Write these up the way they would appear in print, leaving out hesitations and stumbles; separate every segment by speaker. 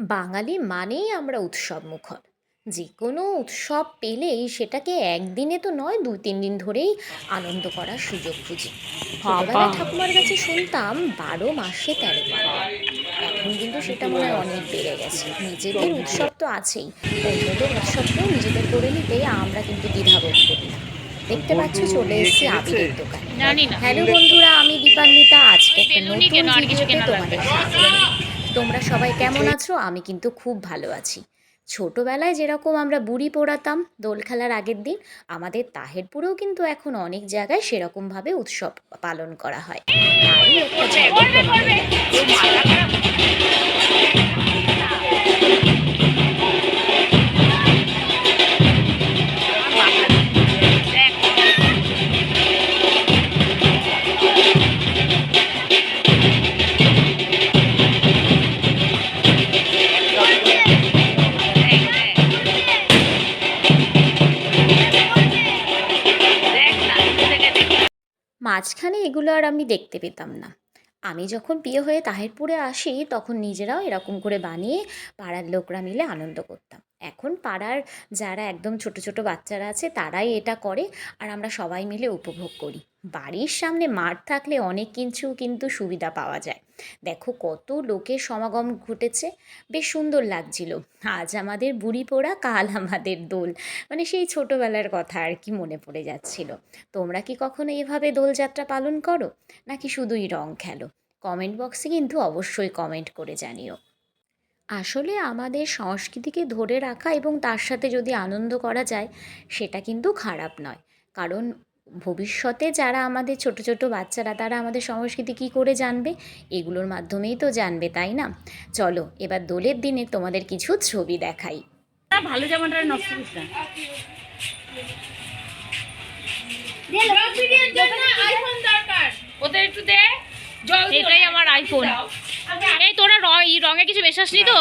Speaker 1: বাঙালি মানেই আমরা উৎসব মুখর। যে কোনো উৎসব পেলেই সেটাকে একদিনে তো নয় ২-৩ দিন ধরেই আনন্দ করার সুযোগ খুঁজি।
Speaker 2: বাবা!
Speaker 1: ছোটবেলায় ঠাকুমার কাছে শুনতাম ১২ মাসে ১৩ পার্বণ। এখন কিন্তু সেটা মনে হয় অনেক বেড়ে গেছে। নিজেদের উৎসব তো আছেই, অন্যদের উৎসবকেও নিজেদের করে নিতে আমরা কিন্তু দ্বিধাবোধ করি না। দেখতে পাচ্ছ
Speaker 2: বল্টু
Speaker 1: চলে এসেছি
Speaker 2: কিনেছে?
Speaker 1: আবিরের দোকানে।
Speaker 2: জানি না।
Speaker 1: হ্যালো বন্ধুরা, আমি দীপান্বিতা। আজকে
Speaker 2: ওই
Speaker 1: একটা
Speaker 2: বেলুনই
Speaker 1: নতুন
Speaker 2: কেনো, আর কিছু
Speaker 1: ভিডিওতে
Speaker 2: কেনা লাগবে
Speaker 1: তোমাদের
Speaker 2: না।
Speaker 1: স্বাগত। তোমরা সবাই কেমন আছো? আমি কিন্তু খুব ভালো আছি। ছোটবেলায় যেরকম আমরা বুড়ি পোড়াতাম দোল খেলার আগের দিন, আমাদের তাহেরপুরেও কিন্তু এখন অনেক জায়গায় সেরকমভাবে উৎসব পালন করা হয়। তারই একটা ঝলক তোমাদের দেখাচ্ছি। মাঝখানে এগুলো আর আমি দেখতে পেতাম না। আমি যখন বিয়ে হয়ে তাহেরপুরে আসি তখন নিজেরাও এরকম করে বানিয়ে পাড়ার লোকরা মিলে আনন্দ করতাম। এখন পাড়ার যারা একদম ছোট ছোট বাচ্চারা আছে তারাই এটা করে, আর আমরা সবাই মিলে উপভোগ করি। বাড়ির সামনে মাঠ থাকলে অনেক কিছু কিন্তু সুবিধা পাওয়া যায়। দেখো কত লোকের সমাগম ঘটেছে, বেশ সুন্দর লাগছিল। আজ আমাদের বুড়ি পোড়া, কাল আমাদের দোল, মানে সেই ছোটবেলার কথা আর কি মনে পড়ে যাচ্ছিল। তোমরা কি কখনো এভাবে দোলযাত্রা পালন করো, নাকি শুধুই রং খেলো? কমেন্ট বক্সে কিন্তু অবশ্যই কমেন্ট করে জানিও। আসলে আমাদের সংস্কৃতিকে ধরে রাখা এবং তার সাথে যদি আনন্দ করা যায়, সেটা কিন্তু খারাপ নয়। কারণ ভবিষ্যতে যারা আমাদের ছোট ছোট বাচ্চারা, তারা আমাদের সংস্কৃতি কী করে জানবে? এগুলোর মাধ্যমেই তো জানবে, তাই না? চলো এবার দোলের দিনে তোমাদের কিছু ছবি দেখাই।
Speaker 2: ভালো জামাটা নষ্ট করিস না। ওদের একটু দে জল, এটাই আমার আইফোন। এই তোরা রঙে কিছু মেশাসনি তো?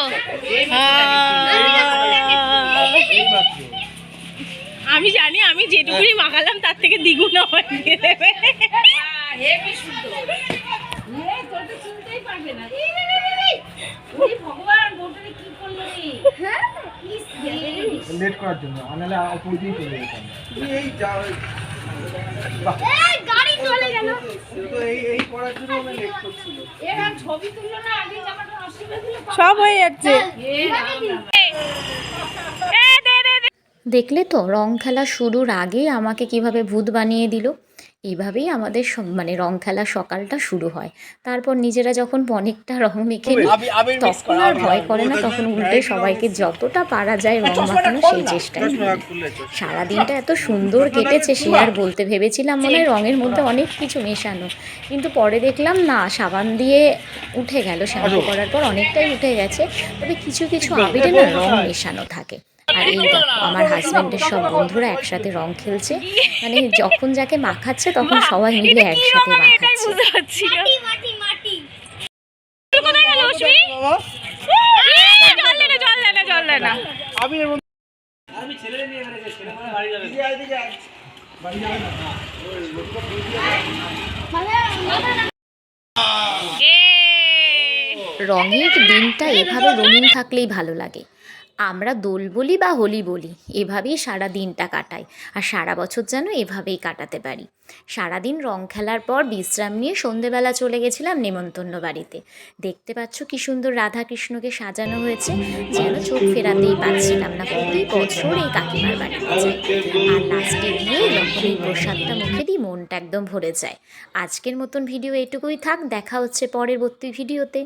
Speaker 2: আমি জানি, আমি যেটুকুনি মাখালাম তার থেকে দ্বিগুণ আমার দিয়ে দেবে। হেভি সুন্দর। তোর তো চিনতেই পারবে না। ভগবান গোটারে কি করলো রে? হ্যাঁ
Speaker 3: লেট করার জন্য আনালে অপরদিন চলে যেতাম। এই যা
Speaker 2: এই গাড়ি চলে গেল।
Speaker 3: এই করার জন্য আমি লেট করছিল।
Speaker 2: এরা ছবি তুললো না, আগে জামাটা নষ্ট করে দিল।
Speaker 4: সব হয়ে যাচ্ছে।
Speaker 1: দেখলে তো, রং খেলা শুরুর আগেই আমাকে কিভাবে ভূত বানিয়ে দিল। এইভাবেই আমাদের মানে রং খেলার সকালটা শুরু হয়। তারপর নিজেরা যখন অনেকটা রং মেখে নিই, তখন আর ভয় করে না, তখন উল্টে সবাইকে যতটা পারা যায় রং মাখানো সেই চেষ্টায় করি। সারাদিনটা এত সুন্দর কেটেছে সে আর বলতে। ভেবেছিলাম মনে হয় রঙের মধ্যে অনেক কিছু মেশানো, কিন্তু পরে দেখলাম না, সাবান দিয়ে উঠে গেল, শ্যাম্পু করার পর অনেকটাই উঠে গেছে। তবে কিছু কিছু আবিরে না রং মেশানো থাকে। আর এই দেখো আমার হাজব্যান্ডের সব বন্ধুরা একসাথে রং খেলছে, মানে যখন যাকে মাখাচ্ছে তখন সবাই মিলে একসাথে মাখাচ্ছে।
Speaker 2: কোথায় গেল অশ্মি? জল দে না।
Speaker 3: আমি ছেলে নিয়ে বেরিয়েছি, ছেলে মানে বাড়ি যাবে। এদিকে আয়। বাড়ি যাবে না।
Speaker 1: রঙের দিনটা এভাবে রঙিন থাকলেই ভালো লাগে। আমরা দোল বলি বা হোলি বলি, এভাবেই সারা দিনটা কাটাই, আর সারা বছর যেন এভাবেই কাটাতে পারি। সারাদিন রং খেলার পর বিশ্রাম নিয়ে সন্ধেবেলা চলে গেছিলাম নেমন্তন্ন বাড়িতে। দেখতে পাচ্ছ কি সুন্দর রাধা কৃষ্ণকে সাজানো হয়েছে, যেন চোখ ফেরাতেই পারছিলাম না। প্রতি বছর এই কাকিমার বাড়িতে যাই, আর লাস্টে গিয়ে যখন এই প্রসাদটা মুখে দিই মনটা একদম ভরে যায়। আজকের মতন ভিডিও এটুকুই থাক, দেখা হচ্ছে পরবর্তী ভিডিওতে।